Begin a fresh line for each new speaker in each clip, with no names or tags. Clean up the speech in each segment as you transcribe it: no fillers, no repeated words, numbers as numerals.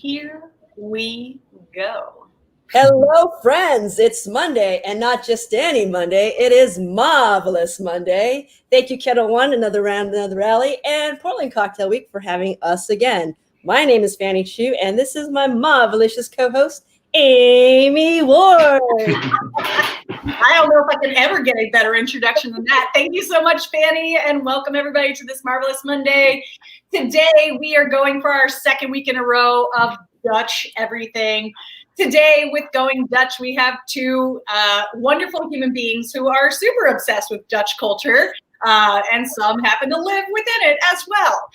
Here we go.
Hello, friends. It's Monday, and not just any Monday. It is Marvelous Monday. Thank you, Kettle One, another round, another rally, and Portland Cocktail Week for having us again. My name is Fanny Chu, and this is my marvelous co-host, Amy Ward.
I don't know if I can ever get a better introduction than that. Thank you so much, Fanny, and welcome everybody to this Marvelous Monday. Today, we are going for our second week in a row of Dutch everything. Today, with Going Dutch, we have two wonderful human beings who are super obsessed with Dutch culture, and some happen to live within it as well.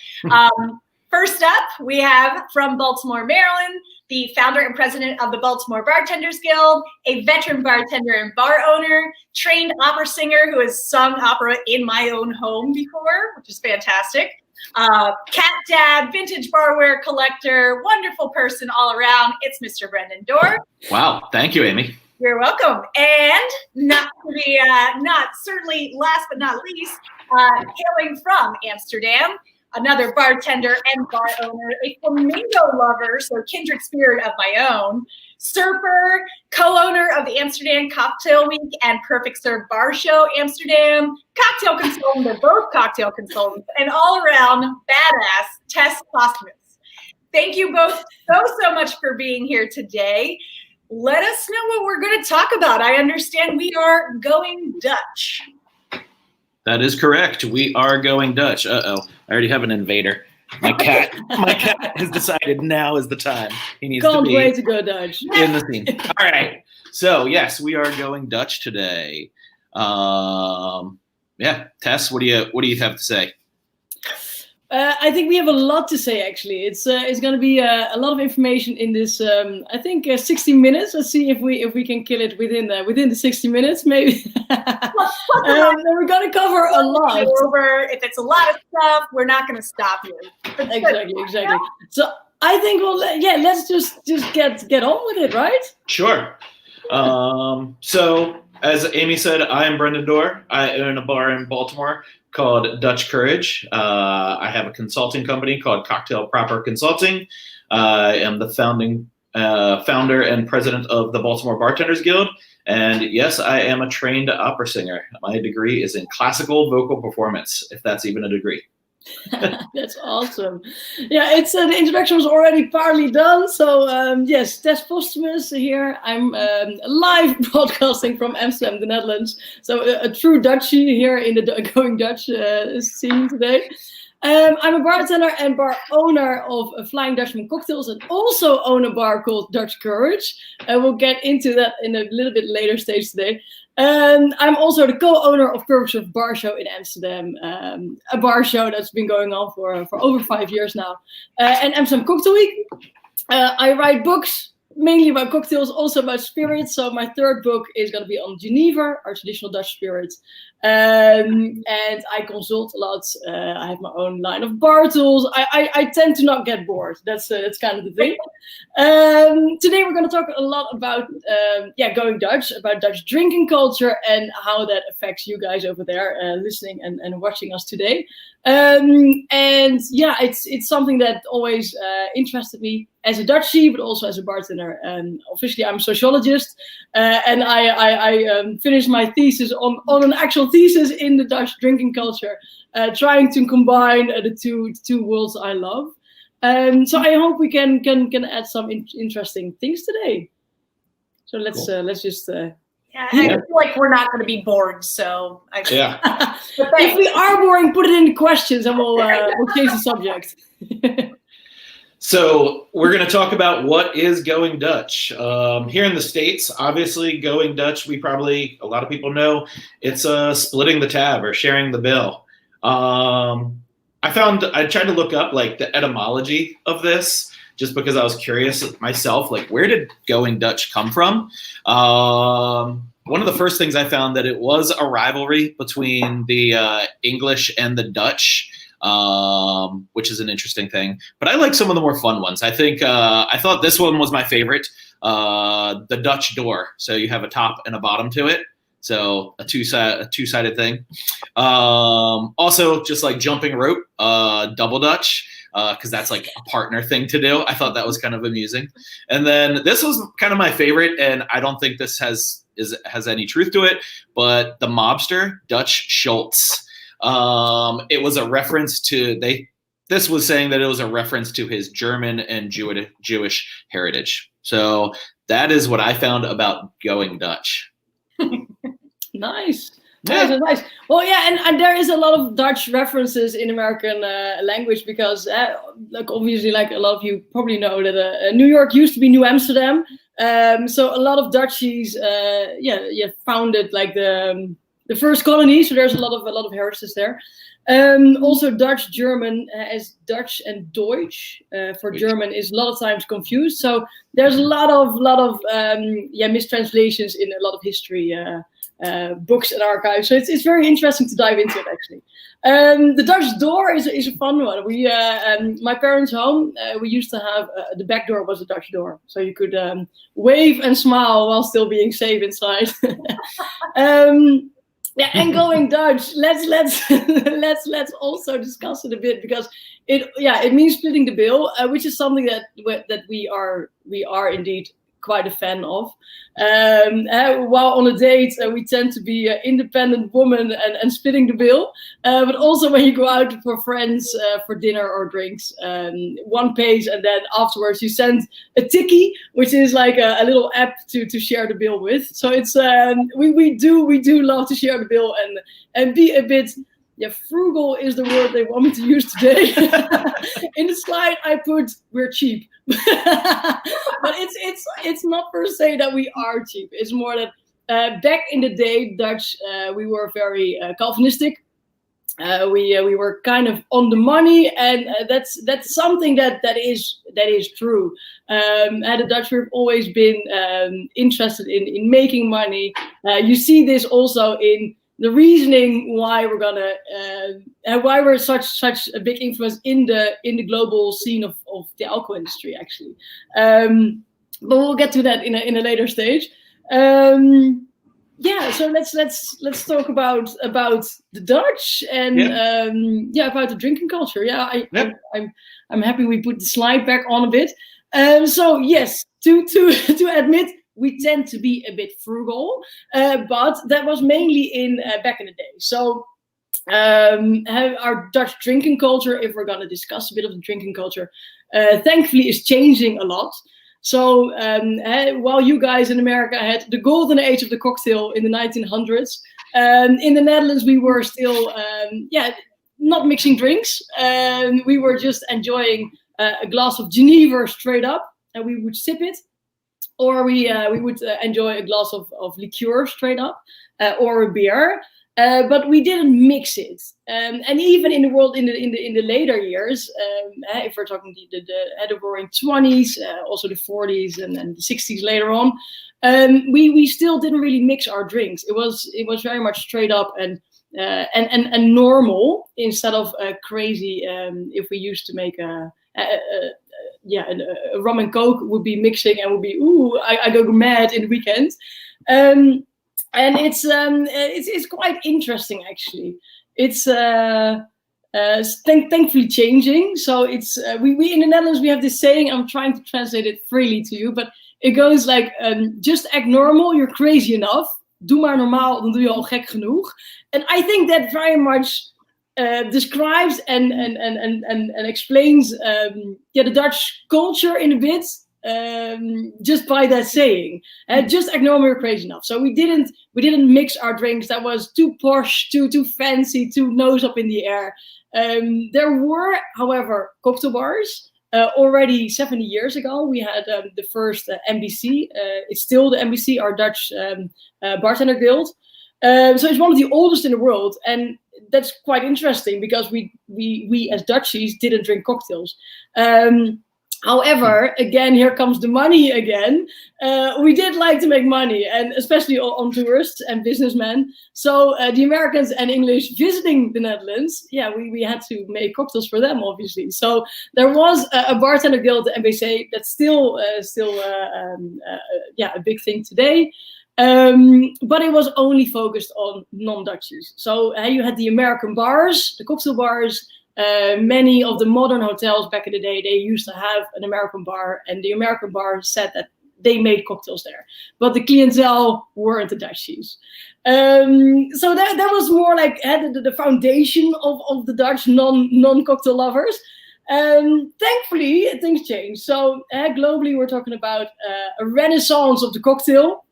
First up, we have from Baltimore, Maryland, the founder and president of the Baltimore Bartenders Guild, a veteran bartender and bar owner, trained opera singer who has sung opera in my own home before, which is fantastic. Cat dad, vintage barware collector, wonderful person all around. It's Mr. Brendan Dorr.
Wow, thank you, Amy.
You're welcome. And not certainly last but not least, hailing from Amsterdam, another bartender and bar owner, a flamingo lover, so kindred spirit of my own, surfer, co-owner of the Amsterdam Cocktail Week and Perfect Serve Bar Show Amsterdam, cocktail consultant, they're both cocktail consultants, and all-around badass Tess, Posthumus. Thank you both so much for being here today. Let us know what we're going to talk about. I understand we are going Dutch.
That is correct. We are going Dutch. Uh-oh. I already have an invader. My cat has decided now is the time. He needs to be
wait to go Dutch.
in the scene. All right. So, yes, we are going Dutch today. Tess, what do you have to say?
I think we have a lot to say, actually. It's going to be a lot of information in this, 60 minutes. Let's see if we can kill it within the 60 minutes, maybe. We're going to cover a lot.
If it's a lot of stuff, we're not going to stop you.
Exactly. So I think let's just get on with it, right?
Sure. So, as Amy said, I am Brendan Dorr. I own a bar in Baltimore called Dutch Courage. I have a consulting company called Cocktail Proper Consulting. I am the founder and president of the Baltimore Bartenders Guild. And yes, I am a trained opera singer. My degree is in classical vocal performance, if that's even a degree.
That's awesome. Yeah, it's the introduction was already partly done. So yes, Tess Posthumus here. I'm live broadcasting from Amsterdam, the Netherlands. So a true Dutchie here in the Going Dutch scene today. I'm a bartender and bar owner of Flying Dutchman Cocktails and also own a bar called Dutch Courage. We'll get into that in a little bit later stage today. I'm also the co-owner of Perfect Serve Bar Show in Amsterdam, a bar show that's been going on for over 5 years now. And Amsterdam Cocktail Week. I write books, mainly about cocktails, also about spirits. So my third book is going to be on Geneva, our traditional Dutch spirits. And I consult a lot. I have my own line of bar tools. I tend to not get bored. That's kind of the thing. Today we're going to talk a lot about going Dutch, about Dutch drinking culture and how that affects you guys over there listening and watching us today. It's something that always interested me as a Dutchie, but also as a bartender. And officially, I'm a sociologist, and I finished my thesis on an actual thesis in the Dutch drinking culture, trying to combine the two worlds I love. So I hope we can add some interesting things today. So let's just.
I feel like we're not going to be bored, so
if we are boring, put it in the questions and we'll change the subject.
So we're going to talk about what is Going Dutch. Here in the States, obviously Going Dutch, a lot of people know, it's splitting the tab or sharing the bill. I tried to look up like the etymology of this just because I was curious myself, like where did Going Dutch come from? One of the first things I found that it was a rivalry between the English and the Dutch, which is an interesting thing. But I like some of the more fun ones. I think I thought this one was my favorite, the Dutch door. So you have a top and a bottom to it. So a two-sided thing. Also, just like jumping rope, double Dutch, because that's like a partner thing to do. I thought that was kind of amusing. And then this was kind of my favorite, and I don't think this has any truth to it, but the mobster, Dutch Schultz. It was a reference to this was saying that it was a reference to his German and Jewish heritage. So that is what I found about Going Dutch.
Nice.
Yeah.
Nice. Well, yeah, and there is a lot of Dutch references in American language because, like obviously, like a lot of you probably know that New York used to be New Amsterdam. So a lot of Dutchies, founded like the first colony. So there's a lot of heritage there. Also, Dutch, German as Dutch and Deutsch for German is a lot of times confused. So there's a lot of mistranslations in a lot of history books and archives. So it's very interesting to dive into it actually. The Dutch door is a fun one. We my parents' home we used to have the back door was a Dutch door, so you could wave and smile while still being safe inside. Yeah, and Going Dutch. Let's also discuss it a bit because it means splitting the bill, which is something that we are indeed quite a fan of. While on a date, we tend to be an independent woman and splitting the bill. But also when you go out for friends for dinner or drinks, one pays and then afterwards you send a tikkie, which is like a little app to share the bill with. So it's we do love to share the bill and be a bit. Yeah, frugal is the word they want me to use today. In the slide, I put we're cheap, but it's not per se that we are cheap. It's more that back in the day, Dutch we were very Calvinistic. We were kind of on the money, and that's something that is true. The Dutch have always been interested in making money. You see this also in the reasoning why we're gonna why we're such a big influence in the global scene of the alcohol industry actually, but we'll get to that in a later stage. So let's talk about the Dutch and about the drinking culture. I'm happy we put the slide back on a bit. So yes, to admit, we tend to be a bit frugal, but that was mainly in back in the day. So our Dutch drinking culture, if we're going to discuss a bit of the drinking culture, thankfully is changing a lot. So while you guys in America had the golden age of the cocktail in the 1900s, in the Netherlands we were still not mixing drinks. We were just enjoying a glass of Genever straight up, and we would sip it. Or we would enjoy a glass of liqueur straight up, or a beer, but we didn't mix it. And even in the world in the later years, if we're talking the Roaring 20s, also the 40s and the 60s later on, we still didn't really mix our drinks. It was very much straight up and normal instead of crazy. If we used to make a rum and coke would be mixing and would be I go mad in the weekend, and it's quite interesting actually. It's thankfully changing. So it's we in the Netherlands we have this saying. I'm trying to translate it freely to you, but it goes like just act normal, you're crazy enough. Doe maar normaal, dan doe je al gek genoeg. And I think that very much describes and explains the Dutch culture in a bit just by that saying. Just act normal, you're crazy enough. So we didn't mix our drinks. That was too posh, too fancy, too nose up in the air. There were, however, cocktail bars. Already 70 years ago, we had the first MBC. It's still the MBC, our Dutch bartender guild. So it's one of the oldest in the world, and that's quite interesting because we as Dutchies didn't drink cocktails. However, again, here comes the money again. We did like to make money, and especially on tourists and businessmen. So the Americans and English visiting the Netherlands, we had to make cocktails for them, obviously. So there was a bartender guild, the MBC, that's still a big thing today. But it was only focused on non-Dutchies. So you had the American bars, the cocktail bars, Many of the modern hotels back in the day, they used to have an American bar, and the American bar said that they made cocktails there, but the clientele weren't the Dutchies. So that was more like the foundation of the Dutch non-cocktail lovers. Thankfully, things changed. So globally, we're talking about a renaissance of the cocktail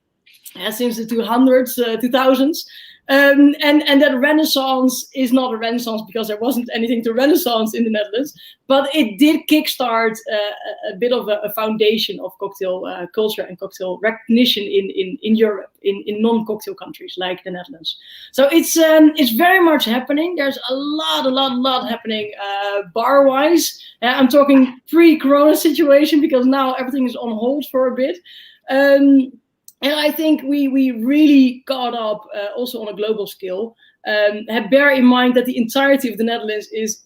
since the 2000s. And that renaissance is not a renaissance because there wasn't anything to renaissance in the Netherlands, but it did kickstart a bit of a foundation of cocktail culture and cocktail recognition in Europe, in non-cocktail countries like the Netherlands. So it's very much happening. There's a lot happening bar-wise. I'm talking pre-corona situation because now everything is on hold for a bit. And I think we really got up also on a global scale. Bear in mind that the entirety of the Netherlands is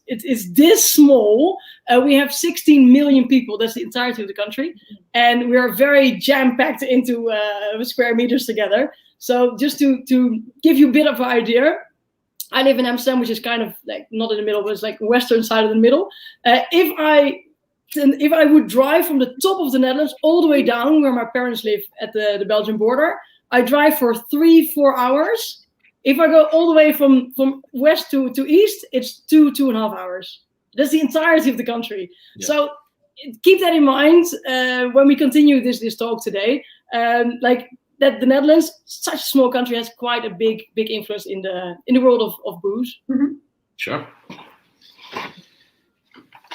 this small. We have 16 million people. That's the entirety of the country, and we are very jam-packed into square meters together. So just to give you a bit of an idea, I live in Amsterdam, which is kind of like not in the middle, but it's like western side of the middle. If I would drive from the top of the Netherlands all the way down where my parents live at the Belgian border, I drive for 3-4 hours. If I go all the way from west to east, it's 2.5 hours. That's the entirety of the country. Yeah. So keep that in mind when we continue this talk today. Like that, the Netherlands, such a small country, has quite a big influence in the world of booze.
Mm-hmm. Sure.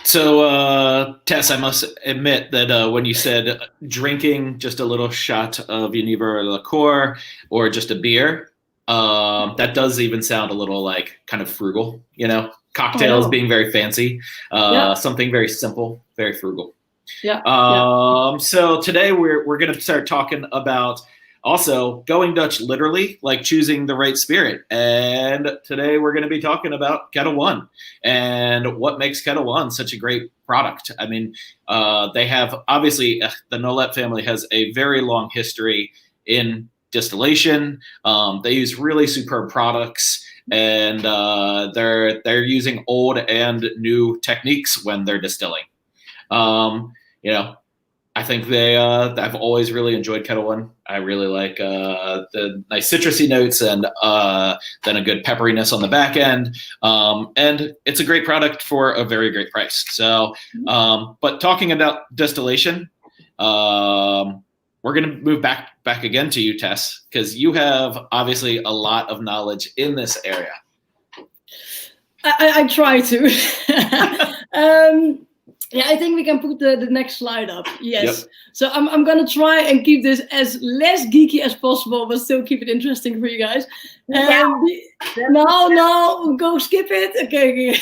So, Tess, I must admit that when you said drinking just a little shot of Univer or liqueur or just a beer, that does even sound a little like kind of frugal, cocktails being very fancy, something very simple, very frugal.
Yeah.
So today we're going to start talking about also going Dutch literally, like choosing the right spirit. And today we're going to be talking about Kettle One and what makes Kettle One such a great product. I mean, they have obviously the Nolet family has a very long history in distillation. They use really superb products, and they're using old and new techniques when they're distilling. I think I've always really enjoyed Kettle One. I really like the nice citrusy notes and then a good pepperiness on the back end. And it's a great product for a very great price. So, but talking about distillation, we're going to move back again to you, Tess, because you have obviously a lot of knowledge in this area.
I try to. Yeah, I think we can put the next slide up. Yes. Yep. So I'm going to try and keep this as less geeky as possible, but still keep it interesting for you guys. No, go skip it. Okay.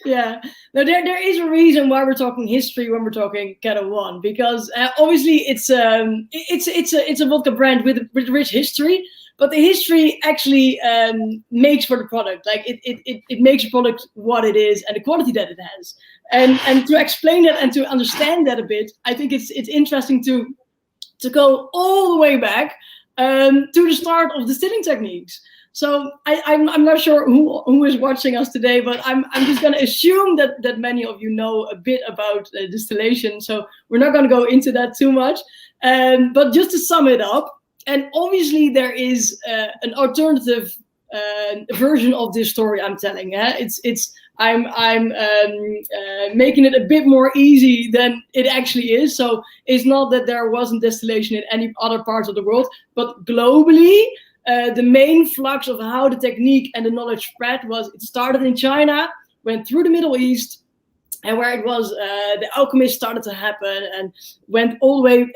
Yeah. No, there is a reason why we're talking history when we're talking Kettle One, because obviously it's a vodka brand with rich history. But the history actually makes for the product. Like it makes the product what it is and the quality that it has. And to explain that and to understand that a bit, I think it's interesting to go all the way back to the start of distilling techniques. So I'm not sure who is watching us today, but I'm just going to assume that many of you know a bit about distillation. So we're not going to go into that too much. But just to sum it up. And obviously there is an alternative version of this story I'm telling. I'm making it a bit more easy than it actually is. So it's not that there wasn't distillation in any other parts of the world, but globally, the main flux of how the technique and the knowledge spread was it started in China, went through the Middle East, and where it was the alchemists started to happen and went all the way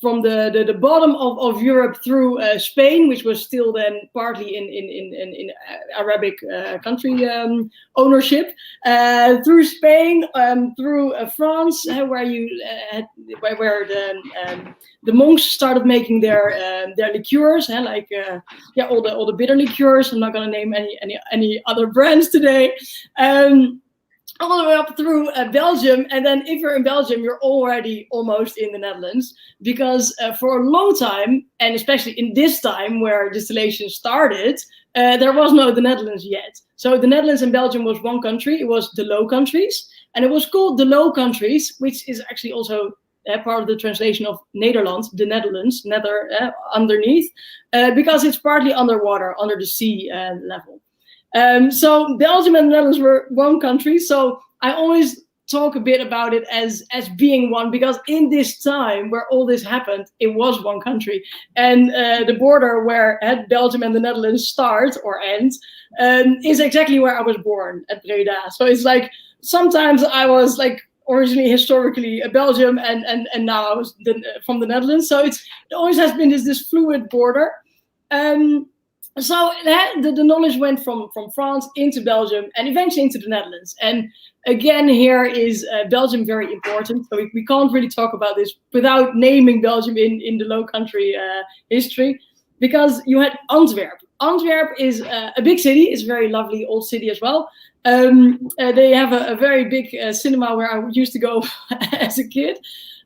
from the bottom of Europe through Spain, which was still then partly in Arabic country ownership, through Spain, through France, where the monks started making their liqueurs, all the bitter liqueurs. I'm not going to name any other brands today. all the way up through Belgium. And then if you're in Belgium, you're already almost in the Netherlands, because for a long time, and especially in this time where distillation started, there was no the Netherlands yet. So the Netherlands and Belgium was one country. It was the Low Countries, and it was called the Low Countries, which is actually also part of the translation of Nederland, the Netherlands, underneath, because it's partly underwater, under the sea level. So Belgium and the Netherlands were one country. So I always talk a bit about it as being one, because in this time where all this happened, it was one country. And the border where Belgium and the Netherlands start or end is exactly where I was born, at Breda. So it's like, sometimes I was like originally historically a Belgium and now I was from the Netherlands. So it always has been this fluid border. So the knowledge went from France into Belgium and eventually into the Netherlands. And again, here is Belgium very important. So we can't really talk about this without naming Belgium in the Low Country history, because you had Antwerp. Antwerp is a big city. It's a very lovely old city as well. They have a very big cinema where I used to go as a kid.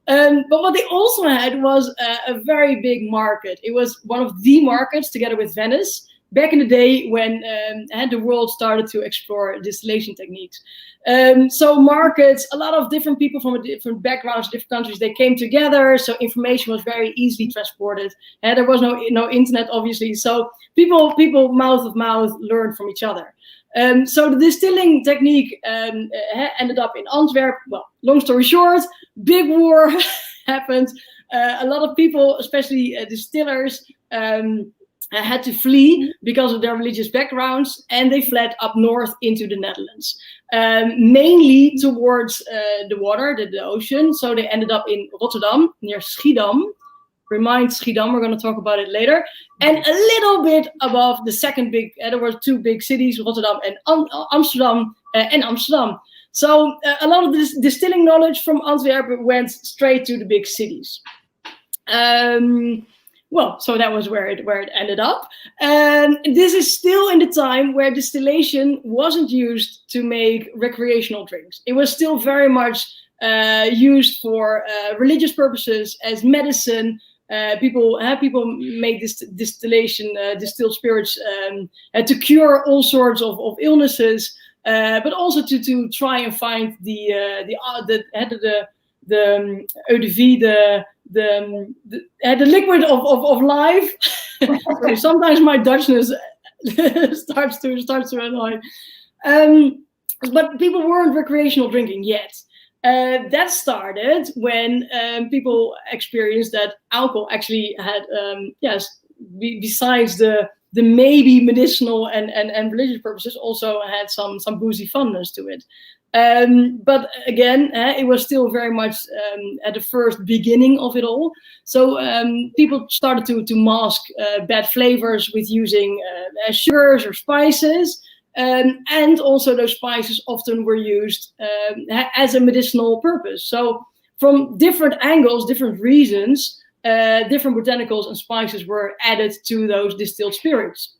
But what they also had was a very big market. It was one of the markets, together with Venice, back in the day when the world started to explore distillation techniques. So markets, a lot of different people from different backgrounds, different countries, they came together. So information was very easily transported. And there was no internet, obviously. So people mouth of mouth learned from each other. So the distilling technique ended up in Antwerp. Well, long story short, big war happened. A lot of people, especially distillers, had to flee because of their religious backgrounds, and they fled up north into the Netherlands, mainly towards the water, the ocean. So they ended up in Rotterdam, near Schiedam. Remind Schiedam, we're going to talk about it later. And a little bit above the second big, there were two big cities, Rotterdam and Amsterdam. So a lot of this distilling knowledge from Antwerp went straight to the big cities. Well, so that was where it ended up. And this is still in the time where distillation wasn't used to make recreational drinks. It was still very much used for religious purposes, as medicine. People made this distillation, distilled spirits, to cure all sorts of illnesses, but also to try and find the eau de vie, the liquid of life. So sometimes my Dutchness starts to annoy. But people weren't recreational drinking yet. That started when people experienced that alcohol actually had, besides the maybe medicinal and religious purposes, also had some boozy funness to it. But again, it was still very much at the first beginning of it all. So people started to mask bad flavors with using sugars or spices. And also those spices often were used as a medicinal purpose. So from different angles, different reasons, different botanicals and spices were added to those distilled spirits.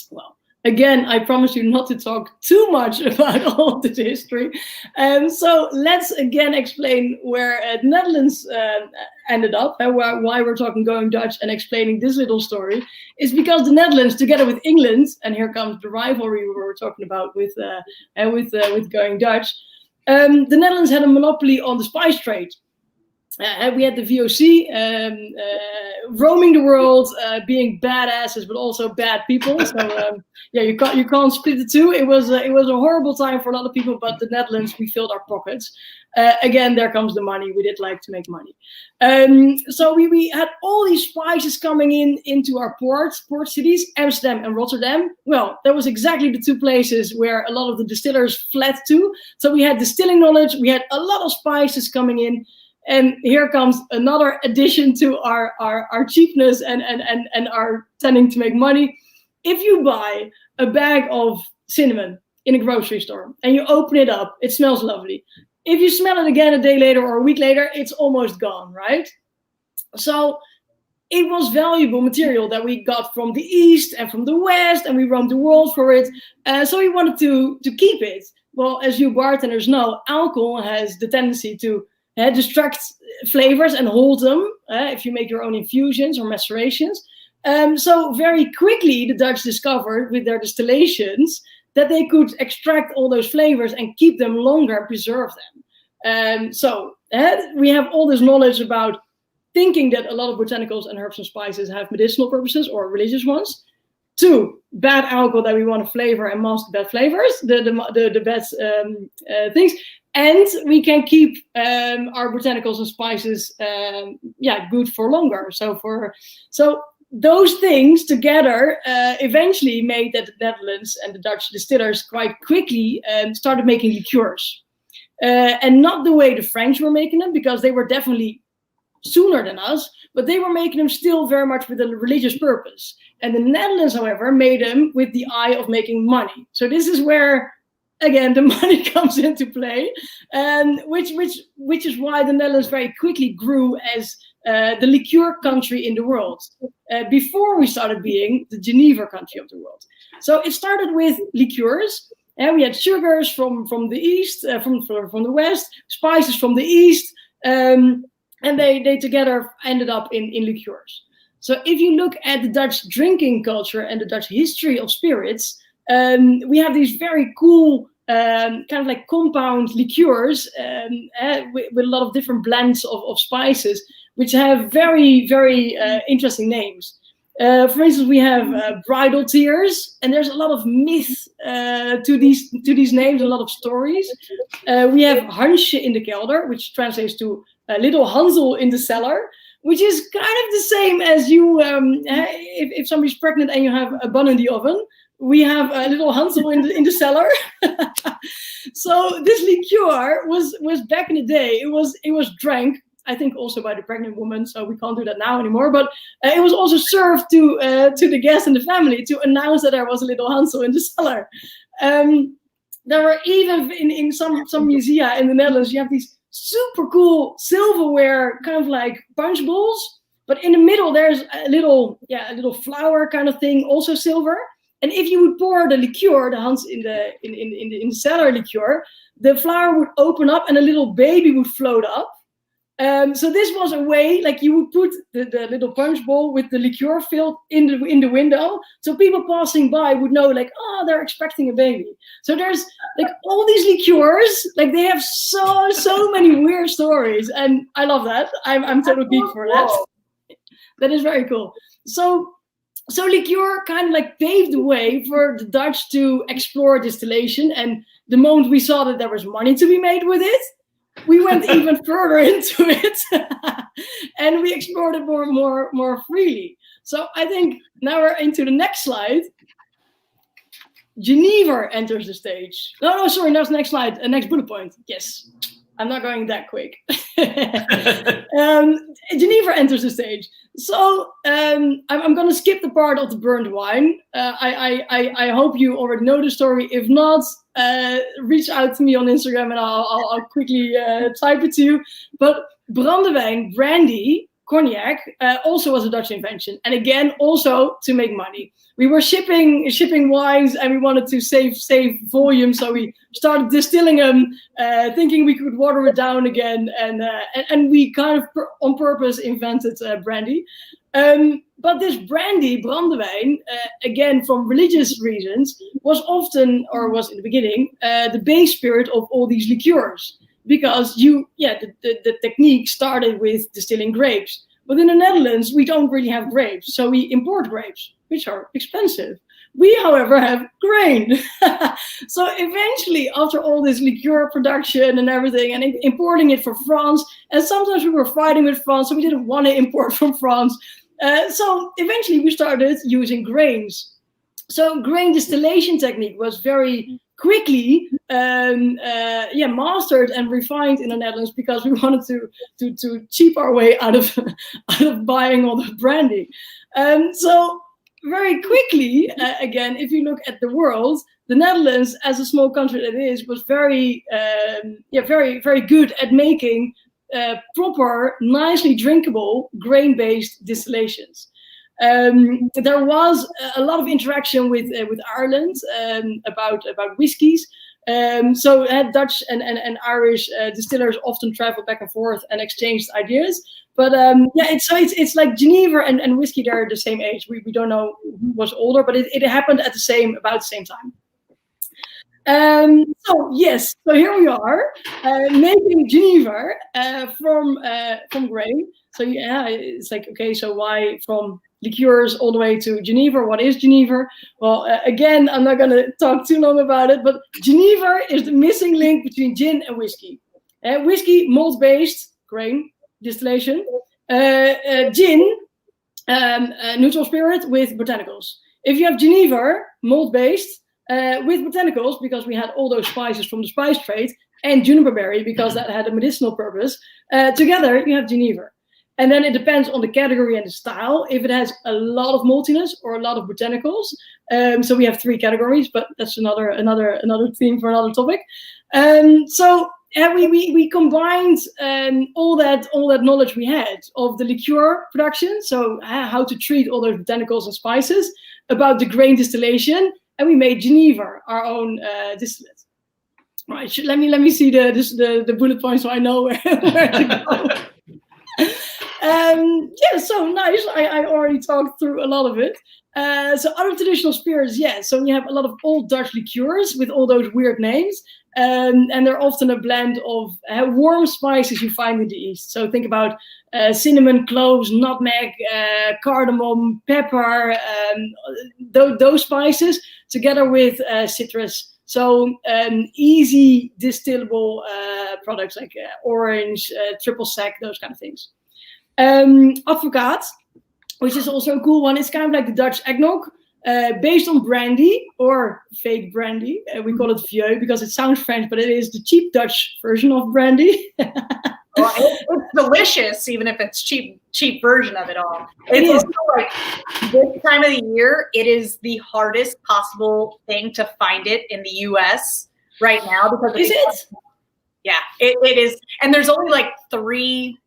Well, again, I promise you not to talk too much about all this history. So let's again explain where the Netherlands ended up, and why we're talking Going Dutch and explaining this little story is because the Netherlands, together with England, and here comes the rivalry we were talking about with Going Dutch, the Netherlands had a monopoly on the spice trade. We had the VOC roaming the world, being badasses, but also bad people. So you can't split the two. It was a horrible time for a lot of people, but the Netherlands, we filled our pockets. Again, there comes the money. We did like to make money. So we had all these spices coming into our port cities, Amsterdam and Rotterdam. Well, that was exactly the two places where a lot of the distillers fled to. So we had distilling knowledge. We had a lot of spices coming in. And here comes another addition to our cheapness and our tending to make money. If you buy a bag of cinnamon in a grocery store and you open it up, it smells lovely. If you smell it again a day later or a week later, it's almost gone, right? So it was valuable material that we got from the East and from the West, and we roamed the world for it. So we wanted to keep it. Well, as you bartenders know, alcohol has the tendency to distract flavors and hold them if you make your own infusions or macerations. So very quickly, the Dutch discovered with their distillations that they could extract all those flavors and keep them longer and preserve them. So we have all this knowledge about thinking that a lot of botanicals and herbs and spices have medicinal purposes or religious ones. 2, bad alcohol that we want to flavor and mask the bad flavors, the bad things. And we can keep our botanicals and spices, good for longer. So those things together eventually made that the Netherlands and the Dutch distillers quite quickly started making liqueurs. And not the way the French were making them, because they were definitely sooner than us, but they were making them still very much with a religious purpose. And the Netherlands, however, made them with the eye of making money. So this is where, again, the money comes into play, which is why the Netherlands very quickly grew as the liqueur country in the world, before we started being the Geneva country of the world. So it started with liqueurs, and we had sugars from the east, from the west, spices from the east, and they together ended up in liqueurs. So if you look at the Dutch drinking culture and the Dutch history of spirits, we have these very cool kind of like compound liqueurs with a lot of different blends of spices, which have very, very interesting names. For instance, we have bridal tears, and there's a lot of myth to these names, a lot of stories. We have Hansje in de kelder, which translates to little Hansel in the cellar, which is kind of the same as you, if somebody's pregnant and you have a bun in the oven, we have a little Hansel in the cellar. So this liqueur was back in the day. It was drank, I think, also by the pregnant woman. So we can't do that now anymore. But it was also served to the guests and the family to announce that there was a little Hansel in the cellar. There were even in some musea in the Netherlands, you have these super cool silverware kind of like punch bowls, but in the middle there's a little flower kind of thing, also silver. And if you would pour the liqueur, the Hans in the cellar liqueur, the flower would open up and a little baby would float up. So this was a way, like you would put the little punch bowl with the liqueur filled in the window, so people passing by would know, like, oh, they're expecting a baby. So there's like all these liqueurs, like they have so many weird stories, and I love that. I'm total geek for that. That is very cool. So liqueur kind of like paved the way for the Dutch to explore distillation, and the moment we saw that there was money to be made with it, we went even further into it, and we explored it more freely. So I think now we're into the next slide. Geneva enters the stage. No, sorry, that's the next slide. Next bullet point. Yes, I'm not going that quick. Geneva enters the stage. So I'm going to skip the part of the burnt wine. I hope you already know the story. If not, reach out to me on Instagram and I'll quickly type it to you. But brandewijn, brandy, cognac, also was a Dutch invention. And again, also to make money. We were shipping wines and we wanted to save volume, so we started distilling them, thinking we could water it down again, and we kind of on purpose invented brandy. But this brandy, brandewijn, again from religious reasons, was often, or was in the beginning, the base spirit of all these liqueurs, because the technique started with distilling grapes. But in the Netherlands, we don't really have grapes, so we import grapes, which are expensive. We, however, have grain. So eventually, after all this liqueur production and everything, and importing it from France, and sometimes we were fighting with France, so we didn't want to import from France. So eventually, we started using grains. So grain distillation technique was very quickly mastered and refined in the Netherlands, because we wanted to cheap our way out of buying all the brandy. So very quickly, again, if you look at the world, the Netherlands, as a small country that it is, was very good at making proper, nicely drinkable grain-based distillations. There was a lot of interaction with Ireland about whiskies, So Dutch and Irish distillers often travel back and forth and exchanged ideas. But it's like Geneva and whiskey, they're the same age. We don't know who was older, but it happened at about the same time. So here we are making Geneva from grain. So it's like, okay, so why from liqueurs all the way to Geneva? What is Geneva? Well, again, I'm not going to talk too long about it, but Geneva is the missing link between gin and whiskey. Whiskey, malt-based grain distillation. Gin, neutral spirit with botanicals. If you have Geneva, malt-based, with botanicals, because we had all those spices from the spice trade, and juniper berry, because that had a medicinal purpose, together you have Geneva. And then it depends on the category and the style, if it has a lot of maltiness or a lot of botanicals. So we have 3 categories, but that's another theme for another topic. We combined all that knowledge we had of the liqueur production, so how to treat all those botanicals and spices, about the grain distillation, and we made Geneva, our own distillate. Right, let me see the bullet points so I know where to go. So nice. I already talked through a lot of it. So other traditional spirits, so we have a lot of old Dutch liqueurs with all those weird names, and they're often a blend of warm spices you find in the East. So think about cinnamon, cloves, nutmeg, cardamom, pepper, those spices together with citrus. So easy distillable products like orange, triple sec, those kind of things. Advocaat, which is also a cool one. It's kind of like the Dutch eggnog, based on brandy or fake brandy. We call it vieux because it sounds French, but it is the cheap Dutch version of brandy.
Well, it's delicious, even if it's cheap version of it all. It's also like this time of the year, it is the hardest possible thing to find it in the U.S. right now because
is it?
Yeah, it is, and there's only like three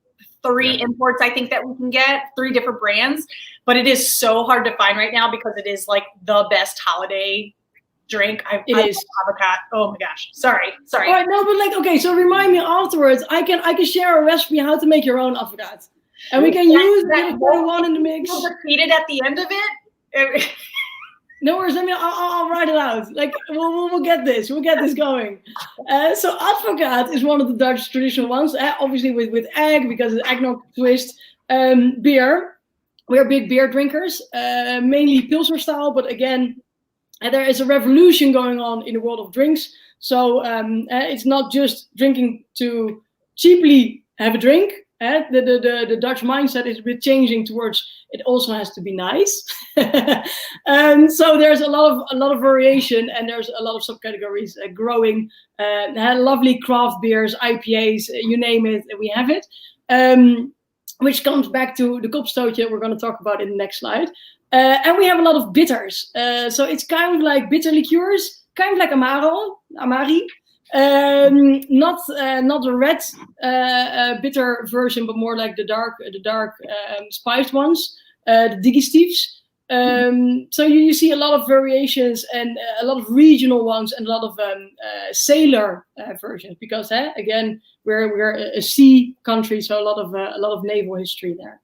imports I think that we can get, 3 different brands, but it is so hard to find right now because it is like the best holiday drink. It is avocado. Oh my gosh. Sorry. All right,
no, but like, okay, so remind me afterwards. I can share a recipe how to make your own avocado, and we can use that one in the mix.
Repeat it at the end of it.
No worries. I'll write it out. Like we'll get this. We'll get this going. So advocaat is one of the Dutch traditional ones. Obviously with egg because it's eggnog twist. Beer. We are big beer drinkers. Mainly Pilsner style, but again, there is a revolution going on in the world of drinks. So it's not just drinking to cheaply have a drink. The Dutch mindset is a bit changing towards it also has to be nice. So there's a lot of variation, and there's a lot of subcategories growing. Lovely craft beers, IPAs, you name it, we have it. Which comes back to the kopstootje we're going to talk about in the next slide. And we have a lot of bitters. So it's kind of like bitter liqueurs, kind of like Amari. Not the red bitter version, but more like the dark spiced ones, the digestives. So you see a lot of variations and a lot of regional ones and a lot of sailor versions because again we're a sea country, so a lot of naval history there.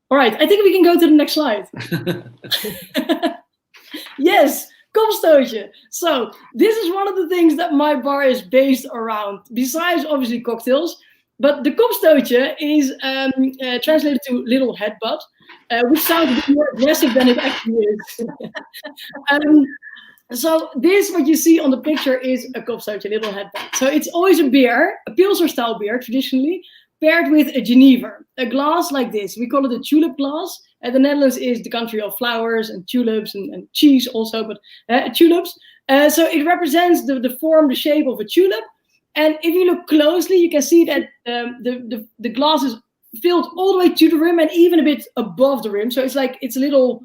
All right, I think we can go to the next slide. Yes. Kopstootje. So this is one of the things that my bar is based around, besides obviously cocktails. But the kopstootje is translated to little headbutt, which sounds a bit more aggressive than it actually is. So this, what you see on the picture, is a kopstootje, little headbutt. So it's always a beer, a Pilsner style beer traditionally, paired with a Geneva, a glass like this. We call it a tulip glass. The Netherlands is the country of flowers and tulips and cheese also, but tulips. So it represents the form, the shape of a tulip. And if you look closely, you can see that the glass is filled all the way to the rim and even a bit above the rim. So it's like, it's a little,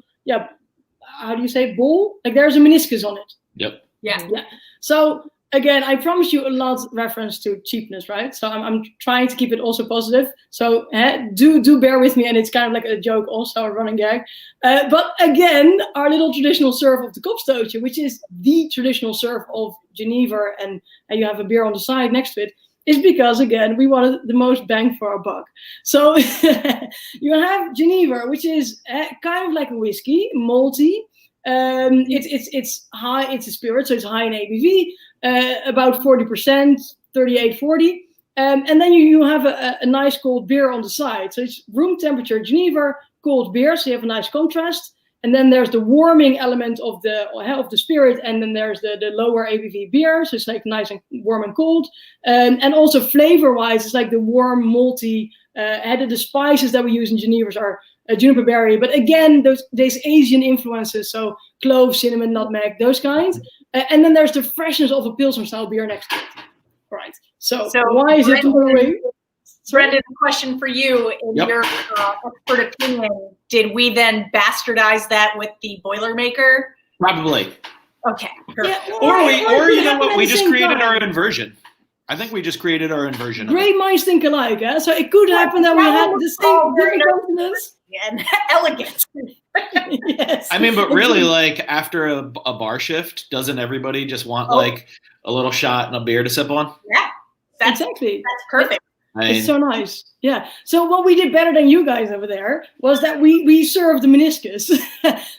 how do you say, bowl? Like there's a meniscus on it.
Yep.
Yeah.
So again, I promise you a lot reference to cheapness, right? So I'm trying to keep it also positive. So do bear with me, and it's kind of like a joke, also a running gag. But again, our little traditional serve of the kopstootje, which is the traditional serve of Geneva, and you have a beer on the side next to it, is because, again, we wanted the most bang for our buck. So you have Geneva, which is kind of like a whiskey, malty. It's high. It's a spirit, so it's high in ABV, about 40%, 38, 40. And then you have a nice cold beer on the side. So it's room temperature Geneva, cold beer, so you have a nice contrast. And then there's the warming element of the spirit, and then there's the lower ABV beer, so it's like nice and warm and cold. And also flavor-wise, it's like the warm, malty, the spices that we use in Geneva are juniper berry, but again, there's Asian influences, so clove, cinnamon, nutmeg, those kinds. And then there's the freshness of a Pilsner style beer next to it. Right. So why is it away?
Brendan, a question for you. In your expert opinion, did we then bastardize that with the Boilermaker?
Probably.
Okay.
Yeah,
or you know what? We just created our own version. I think we just created our own version.
Great minds think alike, eh? So it could happen that we had the same different continents.
And elegant.
Yes.
I mean, but really, like after a bar shift, doesn't everybody just want like a little shot and a beer to sip on?
Yeah.
Exactly.
That's perfect.
It's so nice. Yeah. So what we did better than you guys over there was that we served the meniscus.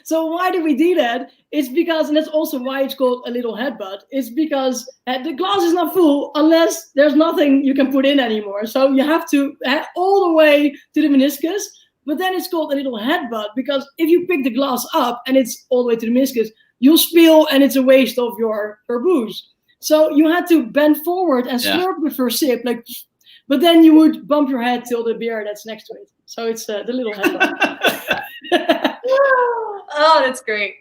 So why did we do that? It's because, and that's also why it's called a little headbutt, it's because the glass is not full unless there's nothing you can put in anymore. So you have to head all the way to the meniscus, but then it's called a little headbutt because if you pick the glass up and it's all the way to the meniscus, you'll spill and it's a waste of your booze. So you had to bend forward and slurp the first sip, but then you would bump your head till the beer that's next to it. So it's the little headbutt.
Oh, that's great.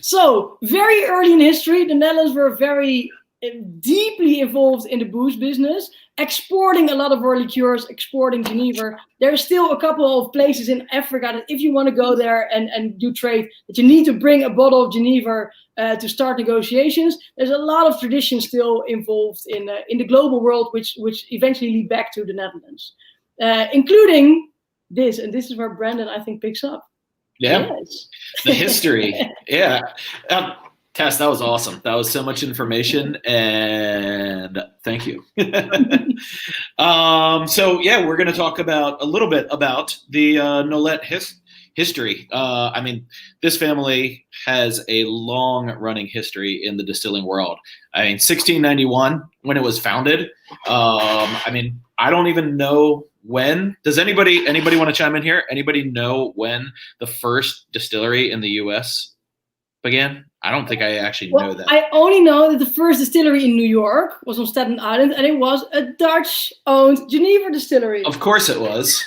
So very early in history, the Netherlands were very deeply involved in the booze business, exporting a lot of our liqueurs, exporting Geneva. There's still a couple of places in Africa that if you want to go there and do trade, that you need to bring a bottle of Geneva to start negotiations. There's a lot of tradition still involved in the global world, which eventually lead back to the Netherlands, including this. And this is where Brandon, I think, picks up.
Yeah,
yes.
The history. Yeah. Tess, that was awesome. That was so much information, and thank you. So yeah, we're going to talk about a little bit about the Nolet history. I mean, this family has a long-running history in the distilling world. I mean, 1691 when it was founded. I mean, I don't even know when. Does anybody want to chime in here? Anybody know when the first distillery in the U.S. began? I don't think I actually know that.
I only know that the first distillery in New York was on Staten Island, and it was a Dutch-owned Geneva distillery.
Of course it was.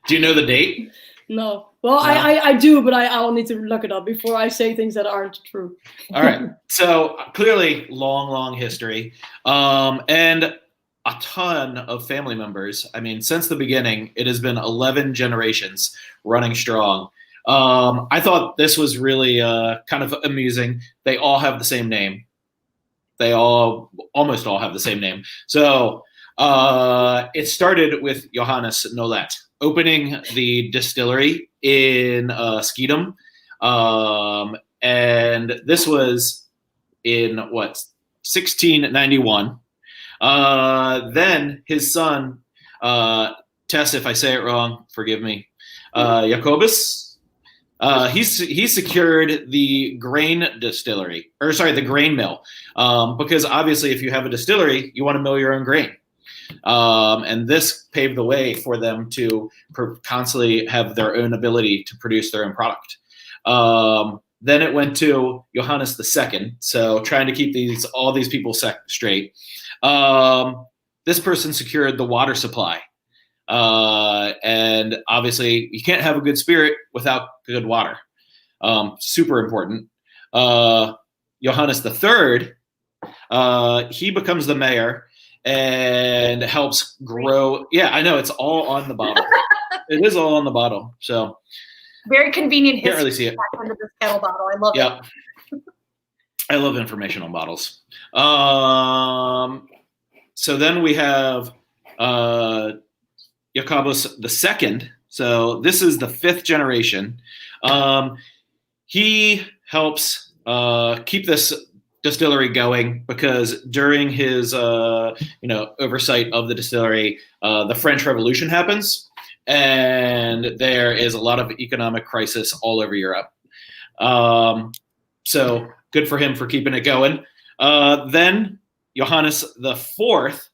Do you know the date?
No. Well, no. I do, but I'll need to look it up before I say things that aren't true.
All right. So clearly long history. And a ton of family members. I mean, since the beginning, it has been 11 generations running strong. I thought this was really kind of amusing. They all have the same name. They almost all have the same name. So it started with Johannes Nolet opening the distillery in Schiedam. And this was in 1691. Then his son, Tess, if I say it wrong, forgive me, Jacobus, he secured the grain mill, because obviously if you have a distillery, you want to mill your own grain. And this paved the way for them to constantly have their own ability to produce their own product. Then it went to Johannes II, so trying to keep all these people straight. This person secured the water supply. And obviously you can't have a good spirit without good water. Super important. Johannes III, he becomes the mayor and helps grow. Yeah, I know, it's all on the bottle. It is all on the bottle. So
very convenient.
Can't really see it.
Under this kettle bottle. I love it.
I love informational bottles. So then we have Jacobus II. So this is the 5th generation. He helps keep this distillery going because during his oversight of the distillery, the French Revolution happens, and there is a lot of economic crisis all over Europe. So good for him for keeping it going. Then Johannes IV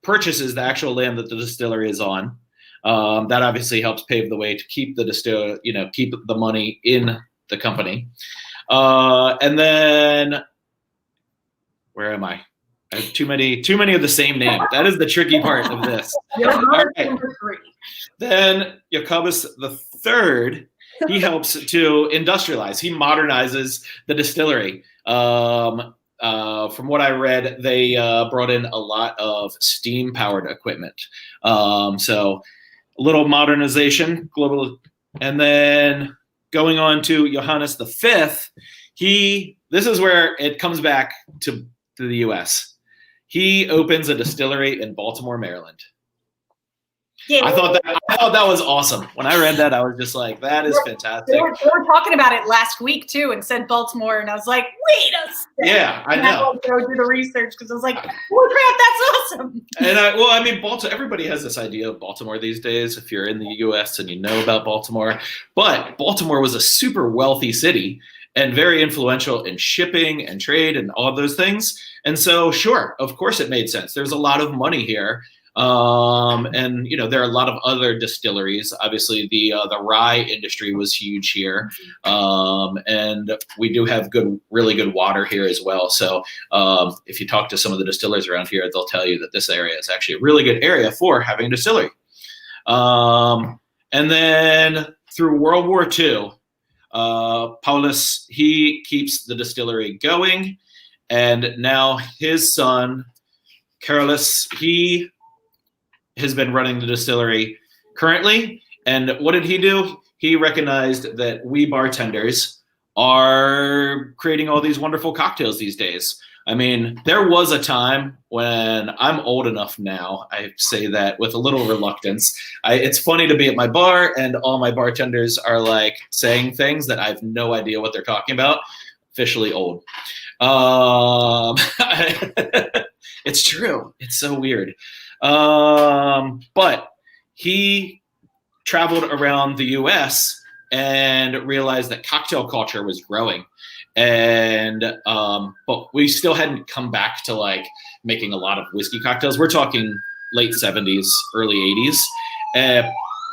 purchases the actual land that the distillery is on. That obviously helps pave the way to keep the keep the money in the company. And then, where am I? I have too many of the same name. That is the tricky part of this. All right. Then Jacobus III, he helps to industrialize. He modernizes the distillery. From what I read, they brought in a lot of steam-powered equipment. So a little modernization, global, and then going on to Johannes V, this is where it comes back to the U.S. He opens a distillery in Baltimore, Maryland.
Yeah,
I thought that was awesome. When I read that, I was just like, that is fantastic.
They were talking about it last week too, and said Baltimore, and I was like, wait a second.
Yeah, I know.
I go do the research because I was like, oh crap, that's awesome.
And Baltimore. Everybody has this idea of Baltimore these days. If you're in the U.S. and you know about Baltimore, but Baltimore was a super wealthy city and very influential in shipping and trade and all those things. And so, sure, of course, it made sense. There's a lot of money here. And there are a lot of other distilleries. Obviously, the rye industry was huge here, and we do have really good water here as well. So if you talk to some of the distillers around here, they'll tell you that this area is actually a really good area for having a distillery. And then through World War II, Paulus, he keeps the distillery going, and now his son Carolus, he has been running the distillery currently. And what did he do? He recognized that we bartenders are creating all these wonderful cocktails these days. I mean, there was a time when I'm old enough now, I say that with a little reluctance. It's funny to be at my bar and all my bartenders are like saying things that I have no idea what they're talking about. Officially old. It's true. It's so weird. But he traveled around the US and realized that cocktail culture was growing. And but we still hadn't come back to like making a lot of whiskey cocktails. We're talking late 70s, early 80s.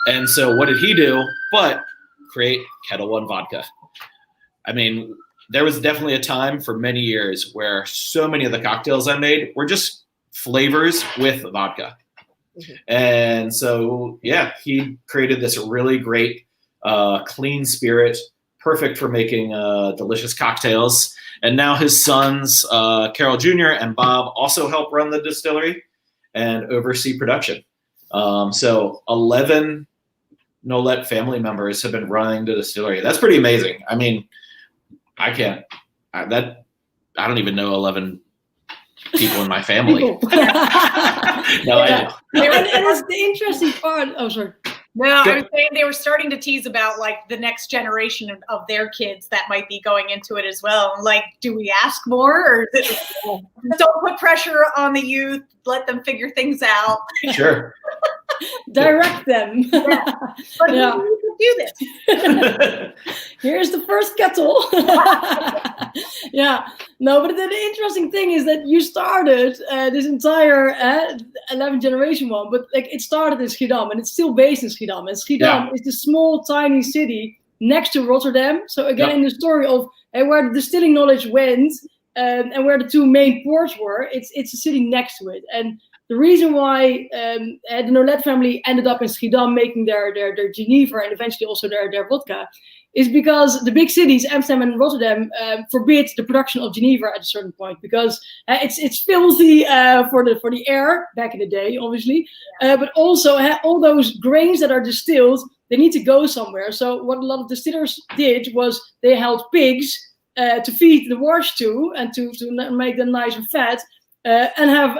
And so what did he do but create Kettle One vodka? I mean, there was definitely a time for many years where so many of the cocktails I made were just flavors with vodka. Mm-hmm. And so, yeah, he created this really great, clean spirit, perfect for making delicious cocktails. And now his sons, Carol Jr. and Bob, also help run the distillery and oversee production. So 11 Nolet family members have been running the distillery. That's pretty amazing. I mean, I don't even know 11 people in my family. No,
yeah. And it's the interesting part. Oh, sorry.
No, I was saying they were starting to tease about like the next generation of their kids that might be going into it as well. Like, do we ask more, or is it, don't put pressure on the youth? Let them figure things out.
Sure.
Direct them.
Yeah. But
yeah.
We can do this.
Here's the first kettle. Yeah. No, but the interesting thing is that you started this entire 11th generation one, but like it started in Schiedam and it's still based in Schiedam. And Schiedam is the small, tiny city next to Rotterdam. So again, in the story of where the distilling knowledge went and where the two main ports were, it's a city next to it. And the reason why the Nolet family ended up in Schiedam making their Geneva and eventually also their vodka is because the big cities, Amsterdam and Rotterdam, forbid the production of Geneva at a certain point because it's filthy for the air back in the day, obviously, but also all those grains that are distilled, they need to go somewhere. So what a lot of distillers did was they held pigs to feed the wash to, and to make them nice and fat, and have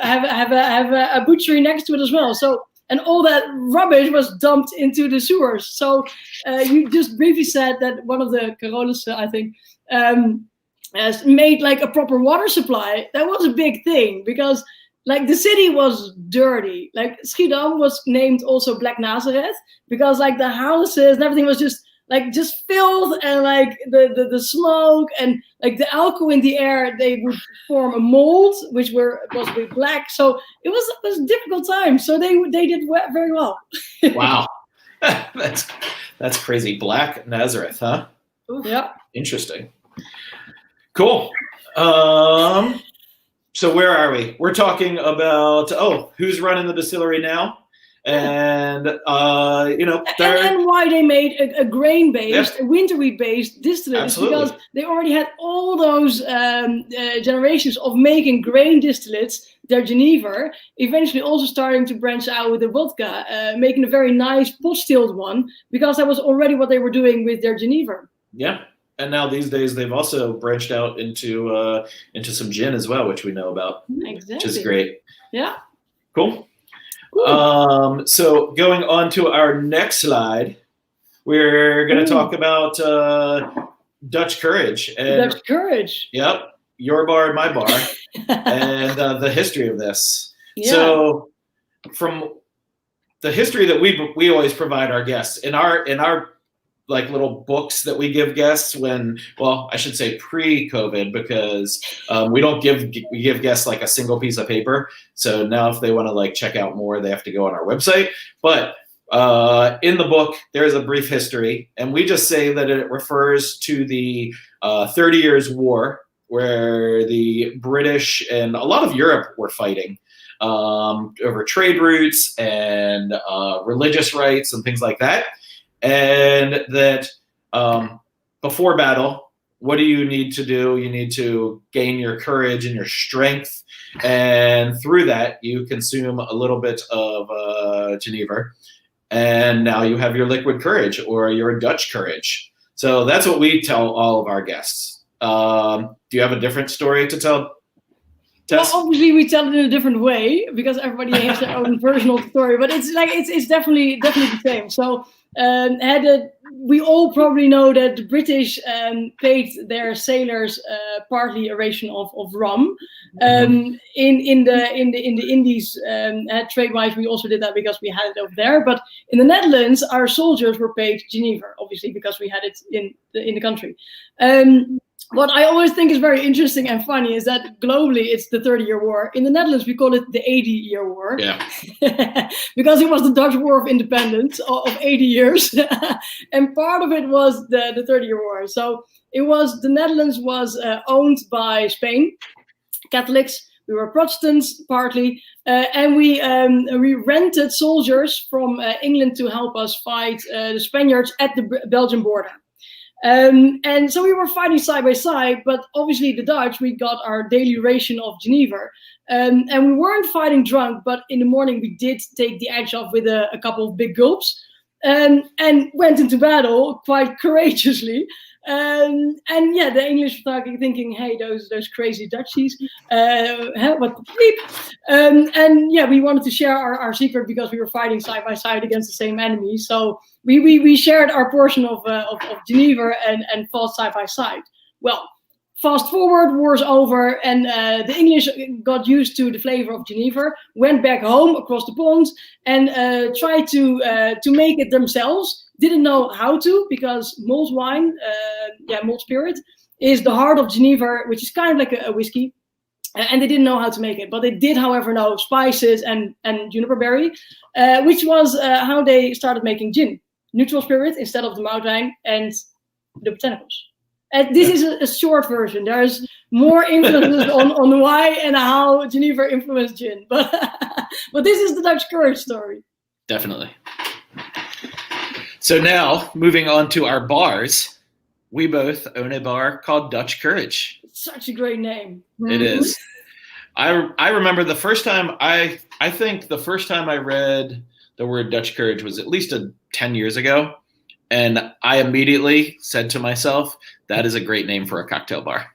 a butchery next to it as well. So, and all that rubbish was dumped into the sewers. So you just briefly said that one of the Carolas, I think, has made like a proper water supply. That was a big thing because like the city was dirty. Like Schiedam was named also Black Nazareth because like the houses and everything was just filth, and like the smoke and like the alcohol in the air, they would form a mold which was with black. So it was a difficult time. So they did very well.
Wow. That's crazy. Black Nazareth, huh?
Yeah.
Interesting. Cool. So where are we? We're talking about who's running the distillery now, and and
why they made a grain-based, a winter wheat-based distillate.
Absolutely.
Because they already had all those generations of making grain distillates. Their Geneva, eventually also starting to branch out with the vodka, making a very nice pot-stilled one, because that was already what they were doing with their Geneva.
Yeah. And now these days they've also branched out into some gin as well, which we know about,
exactly.
Which is great.
Yeah.
Cool. So going on to our next slide, we're going to talk about Dutch Courage. And,
Dutch Courage.
Yep. Your bar and my bar, and the history of this.
Yeah.
So from the history that we always provide our guests in our like little books that we give guests I should say pre-COVID, because we give guests like a single piece of paper. So now if they want to like check out more, they have to go on our website. But in the book, there's a brief history, and we just say that it refers to the 30 Years' War, where the British and a lot of Europe were fighting over trade routes and religious rights and things like that. And that before battle, what do you need to do? You need to gain your courage and your strength. And through that, you consume a little bit of Geneva. And now you have your liquid courage or your Dutch courage. So that's what we tell all of our guests. Do you have a different story to tell, Tess?
Well, obviously we tell it in a different way because everybody has their own personal story, but it's definitely the same. So we all probably know that the British paid their sailors partly a ration of rum. In the Indies, trade-wise, we also did that because we had it over there. But in the Netherlands, our soldiers were paid Geneva, obviously, because we had it in the country. What I always think is very interesting and funny is that globally it's the 30-Year War. In the Netherlands, we call it the 80-Year War.
Yeah.
Because it was the Dutch War of Independence of 80 years. And part of it was the 30-Year War. So the Netherlands was owned by Spain, Catholics. We were Protestants partly. And we rented soldiers from England to help us fight the Spaniards at the Belgian border. And so we were fighting side by side, but obviously the Dutch, we got our daily ration of Geneva. And we weren't fighting drunk, but in the morning we did take the edge off with a couple of big gulps, and went into battle quite courageously. And yeah, the English were thinking, hey, those crazy Dutchies, what the bleep? And yeah, we wanted to share our secret because we were fighting side by side against the same enemy. So we shared our portion of Geneva and fought side by side. Well, fast forward, war's over, and the English got used to the flavor of Geneva, went back home across the pond, and tried to make it themselves. Didn't know how to, because mulled wine, mulled spirit, is the heart of Geneva, which is kind of like a whiskey. And they didn't know how to make it. But they did, however, know spices and juniper berry, which was how they started making gin. Neutral spirit instead of the mout wine and the botanicals. And this is a short version. There's more influences on why and how Geneva influenced gin. But this is the Dutch courage story.
Definitely. So now, moving on to our bars, we both own a bar called Dutch Courage.
It's such a great name.
It is. I remember the first time I think the first time I read the word Dutch Courage was at least 10 years ago. And I immediately said to myself, that is a great name for a cocktail bar.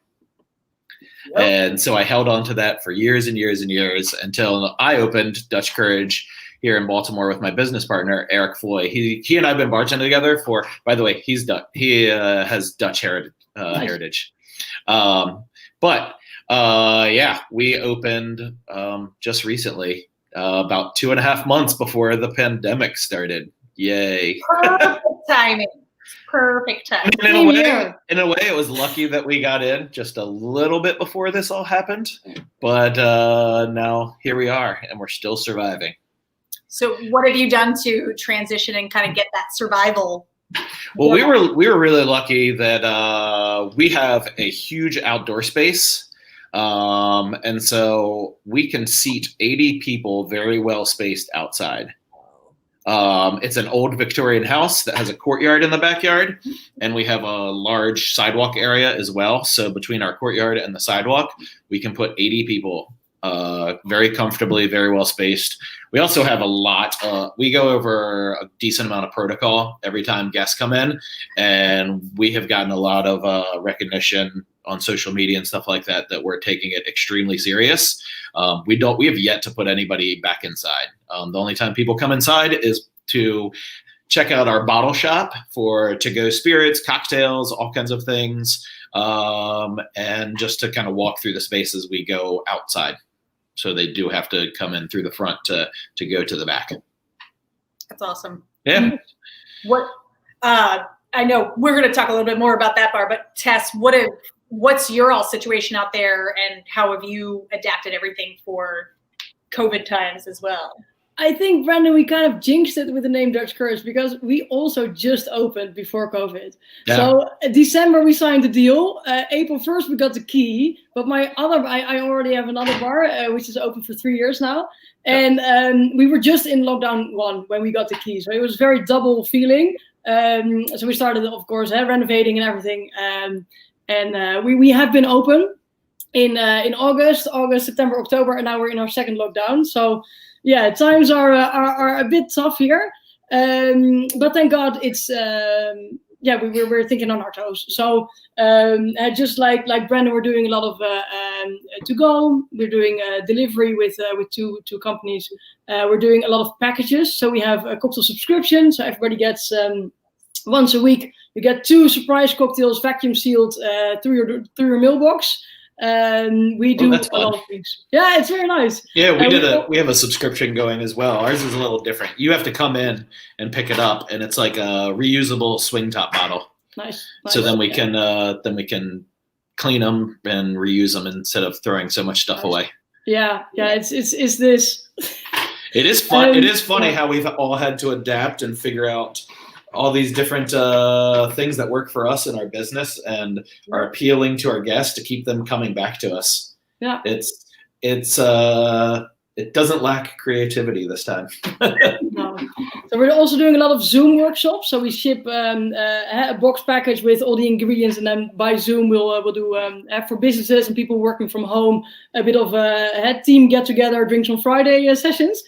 Yep.
And so I held on to that for years and years and years until I opened Dutch Courage here in Baltimore with my business partner, Eric Floy. He and I have been bartending together for, by the way, he's Dutch. He has Dutch heritage. Yeah, we opened just recently, about 2.5 months before the pandemic started. Yay.
Perfect timing. Perfect timing.
In a way, it was lucky that we got in just a little bit before this all happened. But now here we are, and we're still surviving.
So what have you done to transition and kind of get that survival?
Well, we were really lucky that we have a huge outdoor space. And so we can seat 80 people very well spaced outside. It's an old Victorian house that has a courtyard in the backyard, and we have a large sidewalk area as well. So between our courtyard and the sidewalk, we can put 80 people very comfortably, very well spaced. We also have a lot. We go over a decent amount of protocol every time guests come in, and we have gotten a lot of recognition on social media and stuff like that we're taking it extremely serious. We have yet to put anybody back inside. The only time people come inside is to check out our bottle shop for to-go spirits, cocktails, all kinds of things, and just to kind of walk through the space as we go outside. So they do have to come in through the front to go to the back.
That's awesome.
Yeah.
What I know we're going to talk a little bit more about that bar, but Tess, what's your all situation out there, and how have you adapted everything for COVID times as well?
I think, Brandon, we kind of jinxed it with the name Dutch Courage because we also just opened before COVID.
Yeah.
So December we signed the deal. April 1st we got the key. But I already have another bar which is open for 3 years now, and we were just in lockdown 1 when we got the key. So it was very double feeling. So we started, of course, renovating and everything. And we have been open in August, September, October, and now we're in our second lockdown. So. Yeah, times are a bit tough here, but thank God it's we're thinking on our toes. So just like Brandon, we're doing a lot of to go. We're doing delivery with two companies. We're doing a lot of packages. So we have a cocktail subscription. So everybody gets once a week. You get 2 surprise cocktails, vacuum sealed through your mailbox. We do a lot of things. Yeah, it's very nice.
Yeah, we have a subscription going as well. Ours is a little different. You have to come in and pick it up, and it's like a reusable swing top bottle.
Nice.
So then we can clean them and reuse them instead of throwing so much stuff away.
Yeah. It's this.
It is fun. It is funny how we've all had to adapt and figure out all these different things that work for us in our business and are appealing to our guests to keep them coming back to us.
Yeah,
it doesn't lack creativity this time.
No. So we're also doing a lot of Zoom workshops. So we ship a box package with all the ingredients, and then by Zoom we'll do for businesses and people working from home a bit of a team get together, drinks on Friday sessions.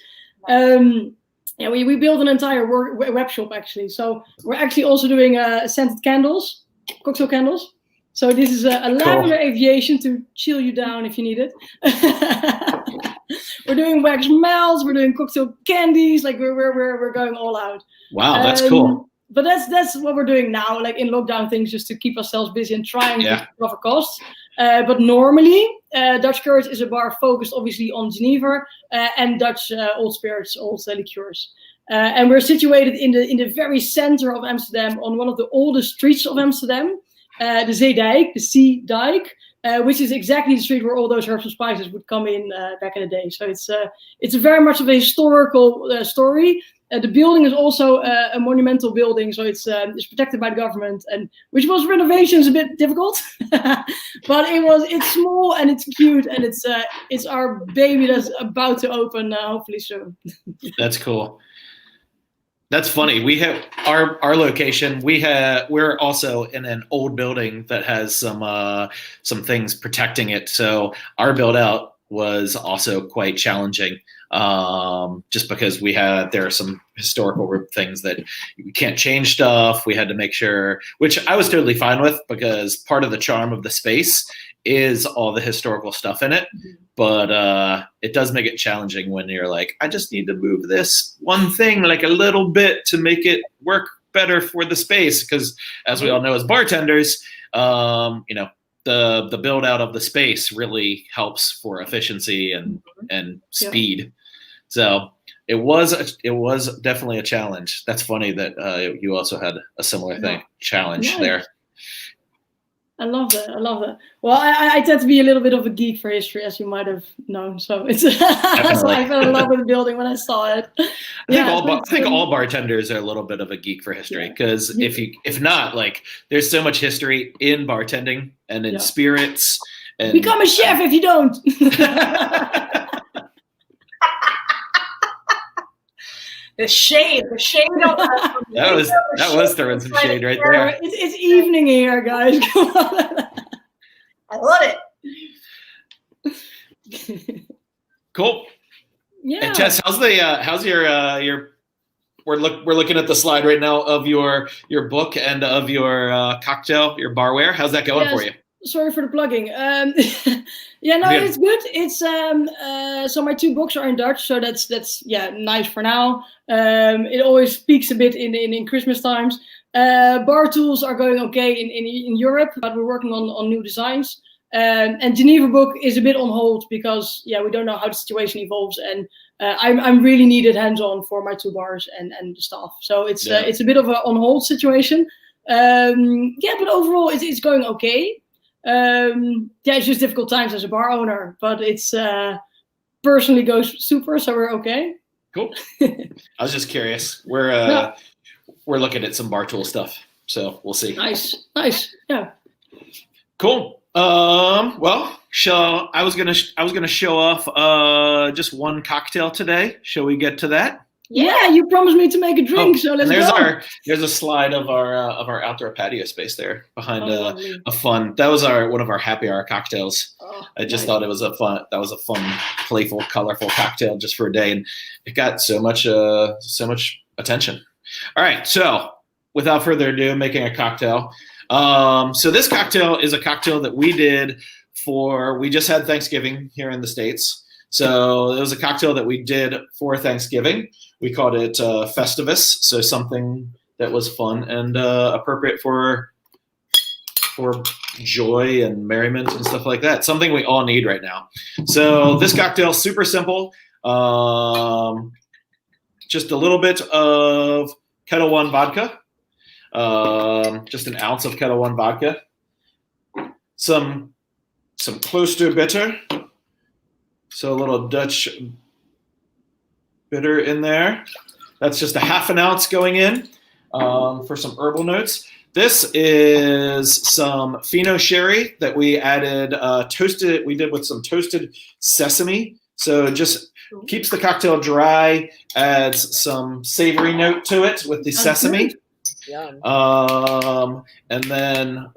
Yeah, we built an entire web shop actually. So we're actually also doing scented candles, cocktail candles. So this is a lavender aviation to chill you down if you need it. We're doing wax melts. We're doing cocktail candies. Like we're going all out.
Wow, that's cool.
But that's what we're doing now, like in lockdown things, just to keep ourselves busy and trying to cover costs. But normally, Dutch Courage is a bar focused obviously on Geneva and Dutch old spirits, old liqueurs. And we're situated in the very center of Amsterdam, on one of the oldest streets of Amsterdam, the Zeedijk, the Sea Dike, which is exactly the street where all those herbs and spices would come in back in the day. So it's very much of a historical story. The building is also a monumental building, so it's protected by the government, and which was renovations a bit difficult, but it's small and it's cute, and it's our baby that's about to open hopefully soon.
That's cool. That's funny. We have our location. We're also in an old building that has some things protecting it. So our build out was also quite challenging. just because there are some historical things that we can't change stuff. We had to make sure, which I was totally fine with, because part of the charm of the space is all the historical stuff in it. But it does make it challenging when you're like, I just need to move this one thing like a little bit to make it work better for the space. Because as we all know as bartenders, the build out of the space really helps for efficiency and speed. So it was definitely a challenge. That's funny that you also had a similar challenge there.
I love that. Well, I tend to be a little bit of a geek for history, as you might have known. So it's so I fell in love with the building when I saw it.
I think all bartenders are a little bit of a geek for history, because if not, like, there's so much history in bartending and in spirits. And
become a chef if you don't.
The shade.
That was throwing some shade right there.
It's evening here, guys. Come on.
I love
it. Cool.
Yeah.
And Tess, how's your we're looking at the slide right now of your book and of your cocktail, your barware. How's that going for you?
Sorry for the plugging. It's good. It's so my 2 books are in Dutch, so that's nice for now. It always peaks a bit in Christmas times. Bar tools are going okay in Europe, but we're working on new designs. And Geneva book is a bit on hold because we don't know how the situation evolves, and I'm really needed hands-on for my 2 bars and the staff. So it's a bit of an on hold situation. But overall it's going okay. It's just difficult times as a bar owner, but it's personally goes super, so we're okay.
Cool. I was just curious. We're looking at some bar tool stuff, so we'll see.
Nice. Yeah.
Cool. Well, I was gonna show off just one cocktail today. Shall we get to that?
Yeah, you promised me to make a drink, so let's go.
There's a slide of our outdoor patio space there behind a fun. That was one of our happy hour cocktails. I just thought it was a fun, playful, colorful cocktail just for a day, and it got so much attention. All right, so without further ado, making a cocktail. So this cocktail is a cocktail that we just had Thanksgiving here in the States. So it was a cocktail that we did for Thanksgiving. We called it Festivus, so something that was fun and appropriate for joy and merriment and stuff like that. Something we all need right now. So this cocktail is super simple. Just a little bit of Ketel One vodka. Just an ounce of Ketel One vodka. Some Klooster bitter. So a little Dutch bitter in there. That's just a half an ounce going in for some herbal notes. This is some Fino sherry that we added we did with some toasted sesame. So it just keeps the cocktail dry, adds some savory note to it with the sesame.
Yum.
And then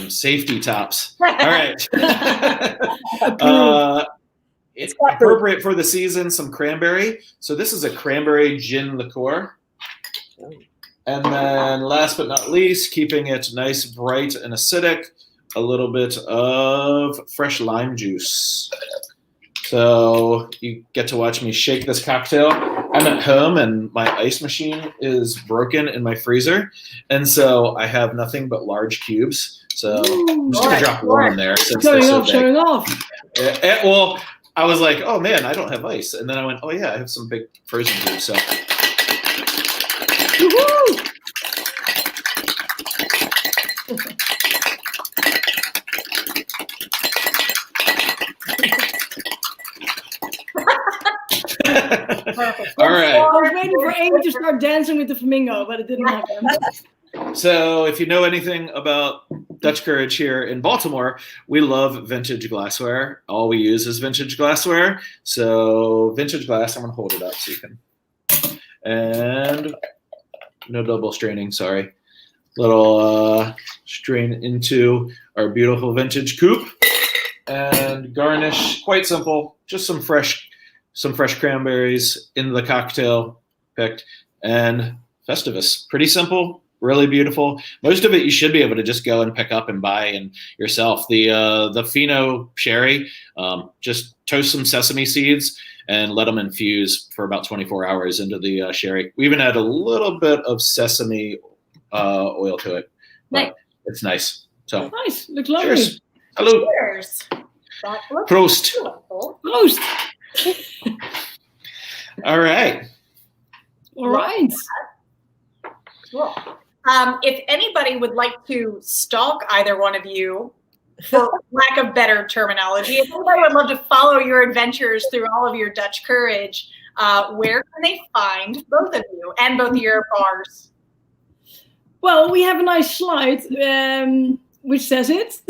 safety tops. All right. It's appropriate for the season, some cranberry. So this is a cranberry gin liqueur. And then last but not least, keeping it nice, bright, and acidic, a little bit of fresh lime juice. So you get to watch me shake this cocktail. I'm at home and my ice machine is broken in my freezer. And so I have nothing but large cubes. So I'm just going to drop one in there.
Showing off.
Well, I was like, oh man, I don't have ice. And then I went, oh yeah, I have some big frozen cubes. So.
Woo-hoo!
All right.
I was waiting for Amy to start dancing with the flamingo, but it didn't happen.
So if you know anything about Dutch Courage here in Baltimore, we love vintage glassware. All we use is vintage glassware. So vintage glass, I'm going to hold it up so you can. And no double straining, sorry. Little strain into our beautiful vintage coupe. And garnish, quite simple, just some fresh some fresh cranberries into the cocktail picked, and Festivus. Pretty simple, really beautiful. Most of it you should be able to just go and pick up and buy and yourself. The Fino sherry, just toast some sesame seeds and let them infuse for about 24 hours into the sherry. We even add a little bit of sesame oil to it. But it's nice. So
nice. Looks lovely.
Cheers. Hello.
Cheers.
Prost.
Prost.
All right.
All right.
Cool. If anybody would like to stalk either one of you, for lack of better terminology, if anybody would love to follow your adventures through all of your Dutch courage, where can they find both of you and both of your bars?
Well, we have a nice slide which says it.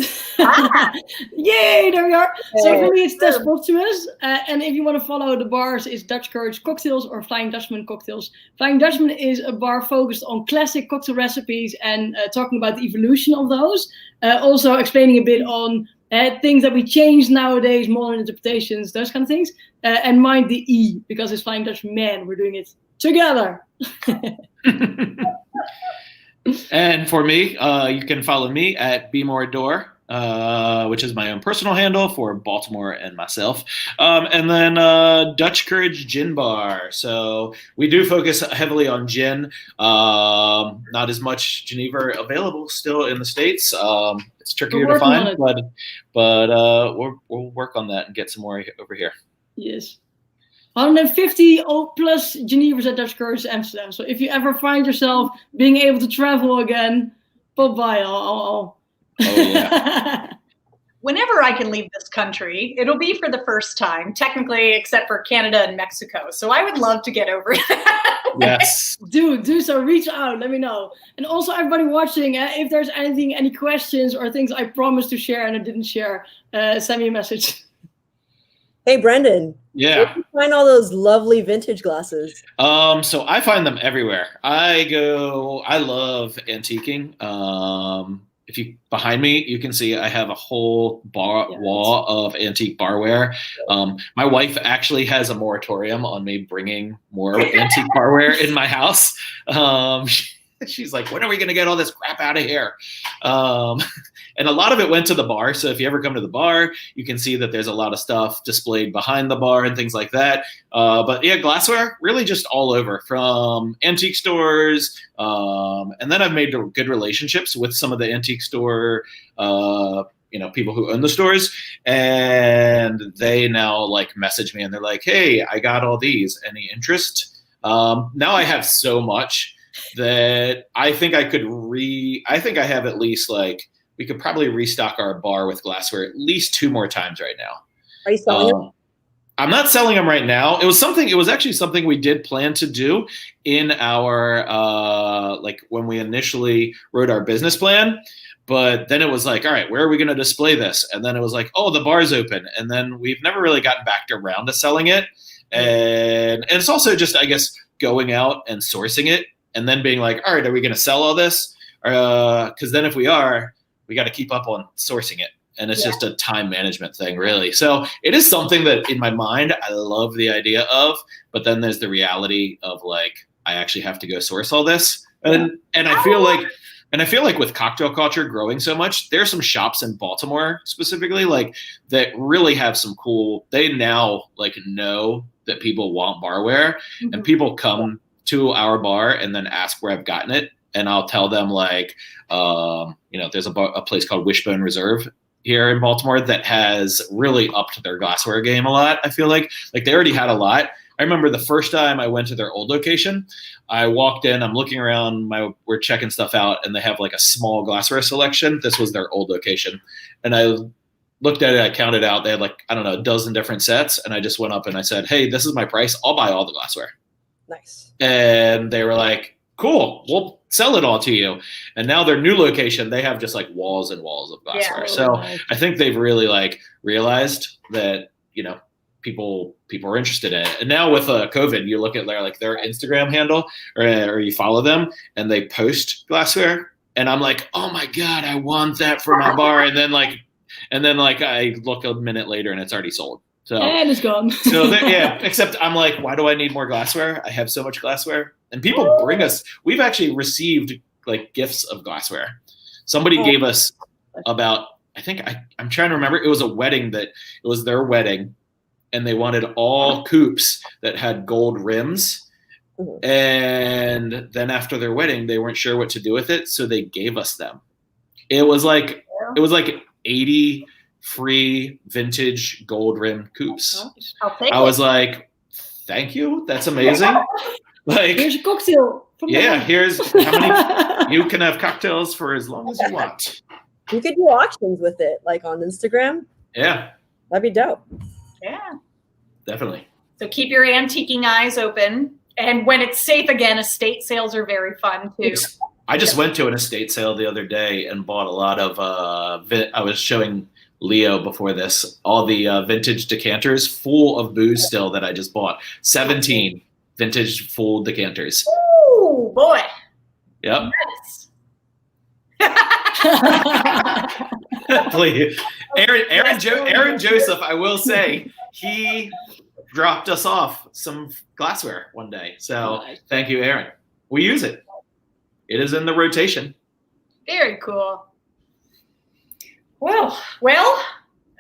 Yay, there we are. So for me, it's Tess Posthumus. And if you want to follow the bars, it's Dutch Courage Cocktails or Flying Dutchman Cocktails. Flying Dutchman is a bar focused on classic cocktail recipes and talking about the evolution of those. Also explaining a bit on things that we change nowadays, modern interpretations, those kind of things. And mind the E, because it's Flying Dutchman. We're doing it together.
And for me, you can follow me at Dorr, which is my own personal handle for Baltimore and myself. And then Dutch Courage Gin Bar. So we do focus heavily on gin. Not as much Geneva available still in the States. It's trickier to find, but we'll work on that and get some more over here.
Yes. 150 plus Genevers at Dutch Courage Amsterdam. So if you ever find yourself being able to travel again, pop by.
Oh, yeah.
Whenever I can leave this country, it'll be for the first time, technically, except for Canada and Mexico. So I would love to get over that.
Yes.
Do so. Reach out. Let me know. And also, everybody watching, if there's anything, any questions or things I promised to share and I didn't share, send me a message.
Hey, Brendan.
Yeah.
Where do you find all those lovely vintage glasses?
So I find them everywhere. I love antiquing. If you behind me, you can see I have a whole wall of antique barware. My wife actually has a moratorium on me bringing more antique barware in my house. She's like, when are we going to get all this crap out of here? And a lot of it went to the bar. So if you ever come to the bar, you can see that there's a lot of stuff displayed behind the bar and things like that. But yeah, glassware, really just all over, from antique stores. And then I've made good relationships with some of the antique store, people who own the stores. And they now like message me and they're like, hey, I got all these. Any interest? Now I have so much that I think I have at least we could probably restock our bar with glassware at least 2 more times right now.
Are you selling them?
I'm not selling them right now. It was actually something we did plan to do in our, when we initially wrote our business plan, but then it was like, all right, where are we going to display this? And then it was like, oh, the bar's open. And then we've never really gotten back around to selling it. And it's also just, I guess, going out and sourcing it and then being like, all right, are we going to sell all this? Because then if we are, we got to keep up on sourcing it. And it's just a time management thing, really. So it is something that in my mind, I love the idea of, but then there's the reality of I actually have to go source all this. And I feel like with cocktail culture growing so much, there's some shops in Baltimore specifically, that really have some cool, they now know that people want barware, and people come to our bar and then ask where I've gotten it. And I'll tell them there's a place called Wishbone Reserve here in Baltimore that has really upped their glassware game a lot. I feel like they already had a lot. I remember the first time I went to their old location, I walked in, I'm looking around, we're checking stuff out, and they have a small glassware selection. This was their old location. And I looked at it, I counted out, they had a dozen different sets. And I just went up and I said, hey, this is my price. I'll buy all the glassware.
Nice.
And they were like, cool, we'll sell it all to you. And now their new location, they have just walls and walls of glassware. So I think they've really realized that, people are interested in it. And now with COVID, you look at their Instagram handle or you follow them and they post glassware. And I'm like, oh my God, I want that for my bar. And then I look a minute later and it's already sold. So
and it's gone.
so yeah, except I'm like, why do I need more glassware? I have so much glassware. And people bring us, we've actually received like gifts of glassware. Somebody gave us about, I'm trying to remember, it was a wedding it was their wedding, and they wanted all coupes that had gold rims. And then after their wedding, they weren't sure what to do with it, so they gave us them. It was like 80 free vintage gold rim coupes. I was like, thank you, that's amazing. Like,
here's a cocktail.
Here's how many. You can have cocktails for as long as you want.
You could do auctions with it, like on Instagram.
Yeah,
that'd be dope.
Yeah,
definitely.
So keep your antiquing eyes open, and when it's safe again, estate sales are very fun too.
I just went to an estate sale the other day and bought a lot of. I was showing Leo before this all the vintage decanters full of booze still that I just bought. 17 vintage full decanters.
Oh boy!
Yep.
Nice.
Please, Aaron Joseph. I will say he dropped us off some glassware one day. So thank you, Aaron. We use it. It is in the rotation.
Very cool. Well,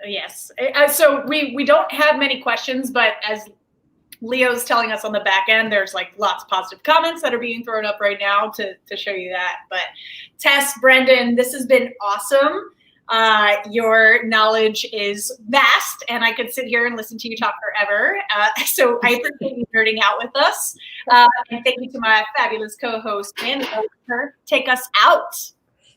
yes. So we don't have many questions, but as Leo's telling us on the back end, there's like lots of positive comments that are being thrown up right now to show you that. But Tess, Brendan, this has been awesome. Your knowledge is vast, and I could sit here and listen to you talk forever. So I appreciate you nerding out with us. And thank you to my fabulous co-host, Amanda. Take us out.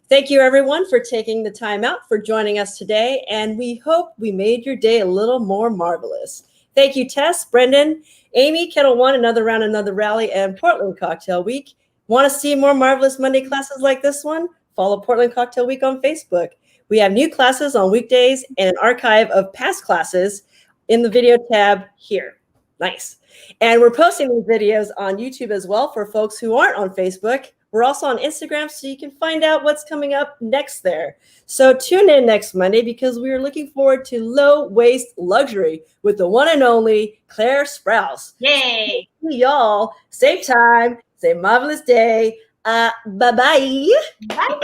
Thank you, everyone, for taking the time out for joining us today, and we hope we made your day a little more marvelous. Thank you, Tess, Brendan, Amy, Kettle One, Another Round, Another Rally, and Portland Cocktail Week. Want to see more Marvelous Monday classes like this one? Follow Portland Cocktail Week on Facebook. We have new classes on weekdays and an archive of past classes in the video tab here. Nice. And we're posting these videos on YouTube as well for folks who aren't on Facebook. We're also on Instagram, so you can find out what's coming up next there. So tune in next Monday because we are looking forward to low-waste luxury with the one and only Claire Sprouse.
Yay!
Y'all, same time, same marvelous day. Bye-bye.
Bye.